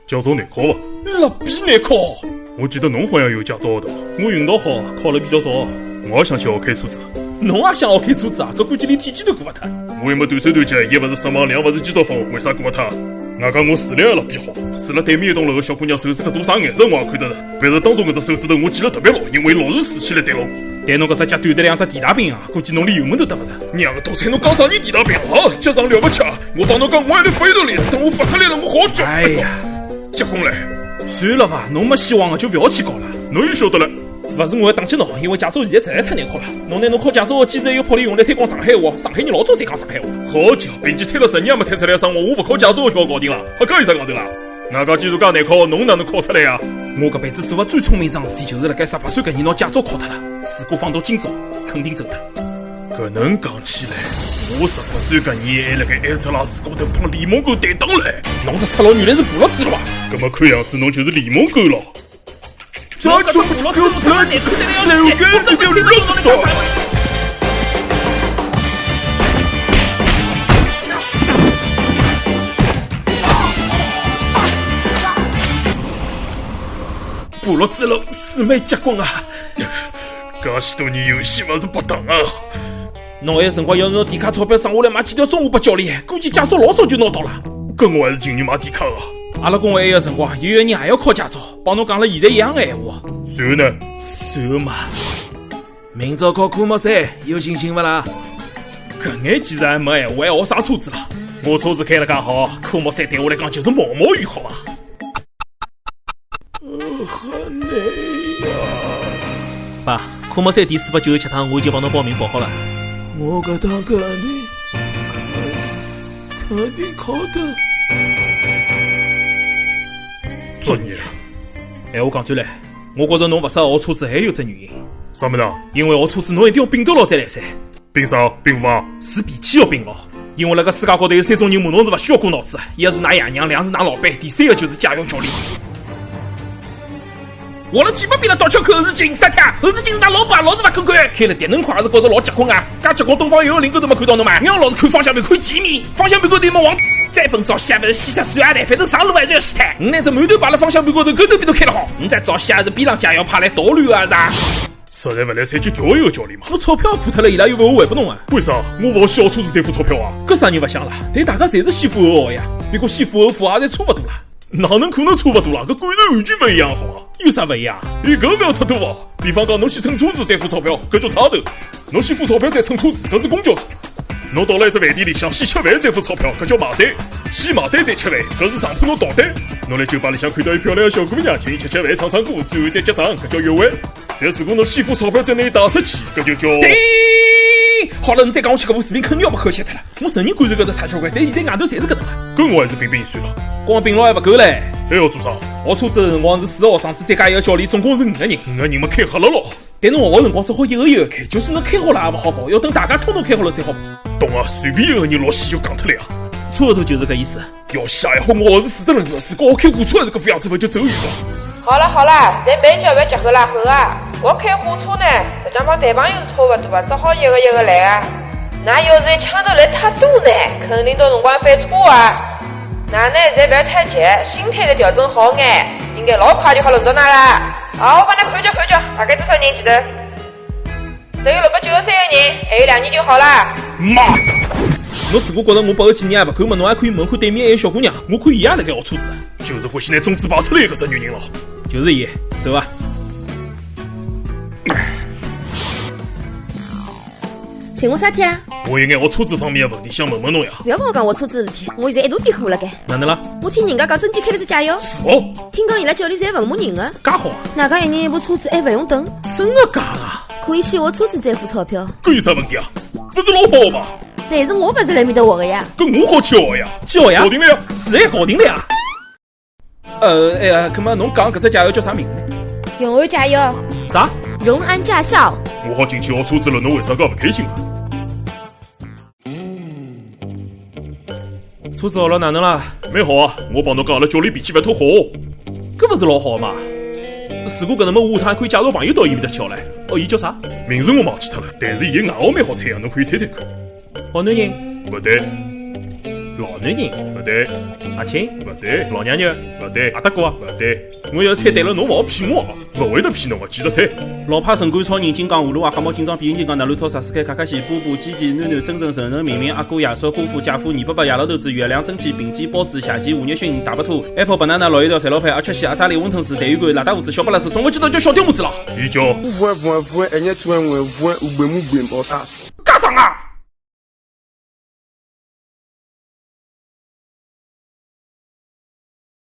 驾照难考伐？那必难考。我记得侬好像有驾照的。我运道好，考了比较少。我也想去学开车子。侬也想学开车子啊？搿估计连体检都过勿脱。我又没断手断脚，一勿是色盲，两勿是肌肉发为啥过勿脱？外加我视力也老比好，除了对面一栋楼个小姑娘手指搿朵啥颜色我也看得着。反正当初搿只手指头我记了特别牢，因为老是竖起来对牢我。但侬搿只脚短得两只地大病啊，估计侬连油门都搭勿着。娘个多菜，侬讲啥人地大病啊？脚上了勿起啊！我帮侬讲，我还在飞头里，等我发出来了，我好叫。哎呀，结棍唻！算了伐，侬没希望个就勿要去搞了。侬又晓得了？勿是我要打击侬，因为驾照现在实在太难考了。侬拿侬考驾照个机制一个炮里用来推广上海话，上海人老早侪讲上海话。好久，并且推了10年也没推出来生活，我勿考驾照就要搞定了，还搿有啥讲头啦？外加既然介难考，侬哪能考出来呀？我搿辈子做个最聪明桩事体，就是辣盖18岁搿年拿驾照考脱了。如果放到今朝，肯定走脱。搿能讲起来，我18岁搿年还辣盖埃特拉斯高头帮李蒙狗对打唻。侬这赤佬原来是部落子了伐？搿么看样子侬就是李蒙狗了。这种部落子不能你看得了老干部就乱动。部落子喽，四妹结棍啊！介许多年游戏勿是白打啊！侬埃辰光要是拿底卡钞票省下来买几条中午拨教练，估计驾照老早就拿到了。搿我还是今年买底卡啊！阿拉公会个辰光，有一个人也要考驾照，帮侬讲了现在一样个闲话。然后呢？算嘛，明朝考科目3，有信心勿啦？搿眼技术还没闲话，还学啥车子啦？我车子开了介好，科目3对我来讲就是毛毛雨，好伐？好累呀！爸，科目3第497趟我已经帮侬报名报好了。我搿趟肯定考得。作孽！闲话讲转来，我觉着侬勿适合学车子还有只原因。啥物事啊？因为学车子侬一定要并头牢再来噻。并啥？并无啊？是脾气要并牢。因为辣搿世界高头有3种人骂侬是勿需要过脑子，一个是㑚爷娘，两个是㑚老板，第三个就是驾校教练。我了几百遍了，倒桥口后视镜，啥贴？后视镜是㑚老板，老是勿肯看。开了电能快也是觉着老结棍啊！介结棍，东方有个领狗都没看到侬嘛？让老是看方向盘，看前面，方向盘高头没往。再笨照西，勿是西塞算也难，反正上路还是要西摊。你拿只馒头摆辣方向盘高头，搿头边都开得好。你再照西还是边浪驾校派来捣乱啊啥？实在勿来三去调一个教练嘛？付钞票付脱了，伊拉又勿会还拨侬啊？为啥？我勿学车子再付钞票啊？搿啥人勿想啦？但大家侪是先付后学呀，别个先付后付也侪差勿多啦。哪能可能差勿多啦？搿感受完全勿一样，好伐？有啥勿一样？搿勿要太多哦。比方讲，侬先乘车子再付钞票，搿叫差头；侬先付钞票再乘车子，搿是公交车。侬到了一只饭店里向，先吃饭再付钞票，搿叫买单；先买单再吃饭，搿是上铺侬倒单。侬来酒吧里向看到一漂亮的小姑娘，请伊吃吃饭、唱唱歌，最后再结账，搿叫约会。但如果侬先付钞票再拿伊带出去，搿就叫……好了，你再讲下去，搿部视频肯定要被和谐脱了。我承认感受搿只差交关，但现在外头侪是搿能了。搿我还是并并算了。光并牢还勿够唻，还要做啥？学车子个辰光是4个学生子，再加一个教练，总共是5个人。5个人嘛开黑了咯。但侬学个辰光只好一个一个开，就算侬开好了也勿好跑，要等大家统统开好了再好跑。懂啊，随便一个人老死就讲脱了呀。差不多就是搿意思。要死还好我是负责任的，如果我开货车还是搿副样子，勿就走远了。好了好了，侪慢叫勿要急吼拉吼啊！我开货车呢，实际上帮谈朋友是差勿多啊，只好一个一个来啊。那要是枪头来太多呢，肯定到辰光翻车啊。那呢，侪勿要太急，心态再调整好眼，应该老快就好轮到㑚啦。好，我帮㑚看叫，大概多少人记得？只有693个人，还有2年就好啦。妈！侬自个觉着我8个几年还勿够嘛？侬还可以问看对面还有小姑娘，我看伊也辣盖学车子，就是欢喜拿种子拔出来搿只女人咯。就是伊，走啊！寻我啥体啊？我有眼学车子方面的问题想问问侬呀。不要帮我讲我车子的事体，我现在一肚皮火辣盖。哪能啦？我听人家讲，真机开了只驾校。是哦。听讲伊拉教练侪文骂人的。介好啊？外加一年一部车子还勿用等。真的假啊？可以先学车子再付钞票。搿有啥问题啊？不是老好吧？但是我勿是来面搭学的呀。搿我好去学呀。去学呀？搞定了呀？是呀，搞定了呀。哎呀，搿么侬讲搿只驾校叫啥名字呢？永安驾校。啥？荣安驾校。我好进去学车子了，侬为啥介勿开心啊？车子学了哪能啦？蛮好啊，我帮侬讲，阿拉教练脾气勿太好。搿勿是老好嘛？如果搿能么，我下趟可以介绍朋友到伊面搭去学唻。哦，伊叫啥？名字我忘记脱了，但是伊外号蛮好猜啊，侬可以猜猜看。好男人？勿对。老男人，不对，阿青，不对，老娘娘，不对，阿达哥，不对，我要猜对了，侬勿好骗我。不会得骗侬个，继续猜。老派神官超人金刚葫芦娃黑猫警长变形金刚纳鲁托萨斯凯卡卡西布布基基囡囡真真神神明明阿哥亚瑟姑父家父二伯伯亚老头子月亮蒸汽平鸡包子下鸡吴日勋大白兔 Apple banana 老油条赛老派阿缺西阿查理温吞斯蛋鱼干辣大胡子小巴拉斯送回去到叫小吊母子了。鱼叫voin, enye tuen voin, ugbem, osas. 干啥啊？